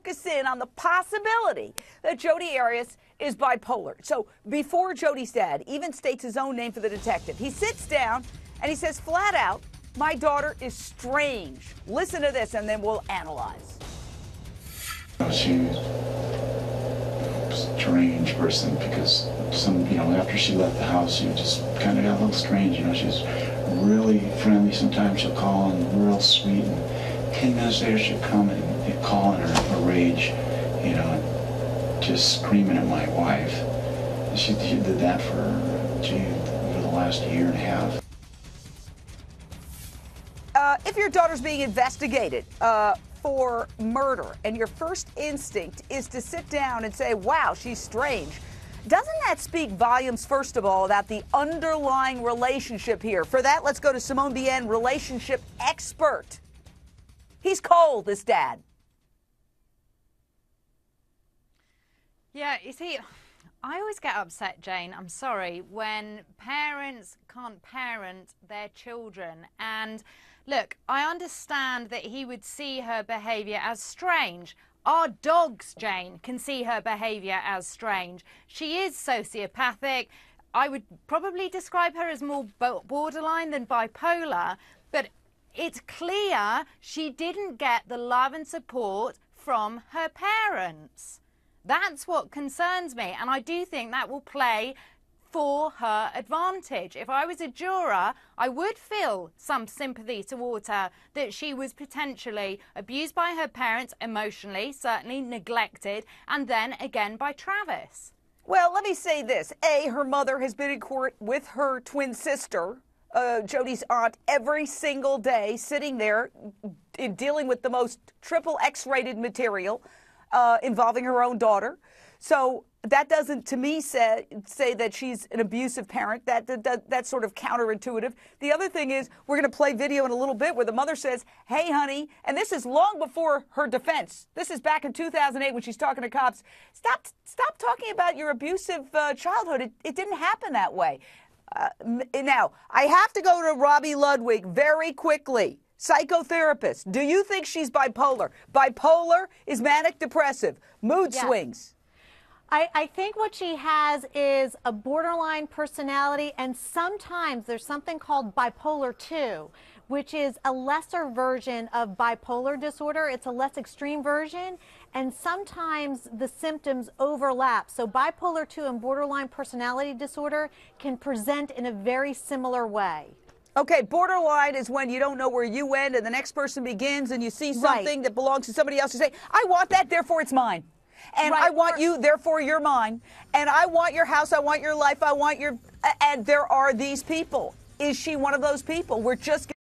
focus in on the possibility that Jodi Arias is bipolar. So before Jodis Dad even states his own name for the detective, he sits down and he says flat out, "My daughter is strange." Listen to this and then we'll analyze. She's a strange person because after she left the house, she just kind of got a little strange. She's really friendly. Sometimes she'll call and real sweet, and 10 minutes later she'll come and call in a rage, and just screaming at my wife. She did that for the last year and a half. If your daughter's being investigated for murder and your first instinct is to sit down and say, wow, she's strange, doesn't that speak volumes, first of all, about the underlying relationship here? For that, let's go to Simone Bien, relationship expert. He's cold, this dad. Yeah, you see, I always get upset, Jane, I'm sorry, when parents can't parent their children. And look, I understand that he would see her behaviour as strange. Our dogs, Jane, can see her behaviour as strange. She is sociopathic. I would probably describe her as more borderline than bipolar, but it's clear she didn't get the love and support from her parents. That's what concerns me, and I do think that will play for her advantage. If I was a juror, I would feel some sympathy towards her, that she was potentially abused by her parents emotionally, certainly neglected, and then again by Travis. Well, let me say this. A, her mother has been in court with her twin sister, Jodi's aunt, every single day, sitting there dealing with the most triple X-rated material involving her own daughter. So that doesn't, to me, say that she's an abusive parent. That's sort of counterintuitive. The other thing is, we're going to play video in a little bit where the mother says, "Hey, honey," and this is long before her defense. This is back in 2008 when she's talking to cops. Stop talking about your abusive childhood. It didn't happen that way. Now, I have to go to Robbie Ludwig very quickly. Psychotherapist. Do you think she's bipolar? Bipolar is manic depressive, mood swings. I think what she has is a borderline personality, and sometimes there's something called bipolar 2, which is a lesser version of bipolar disorder. It's a less extreme version, and sometimes the symptoms overlap. So bipolar 2 and borderline personality disorder can present in a very similar way. Okay, borderline is when you don't know where you end and the next person begins, and you see something that belongs to somebody else. You say, "I want that, therefore it's mine. And I want you, therefore you're mine. And I want your house, I want your life, I want your..." And there are these people. Is she one of those people? We're just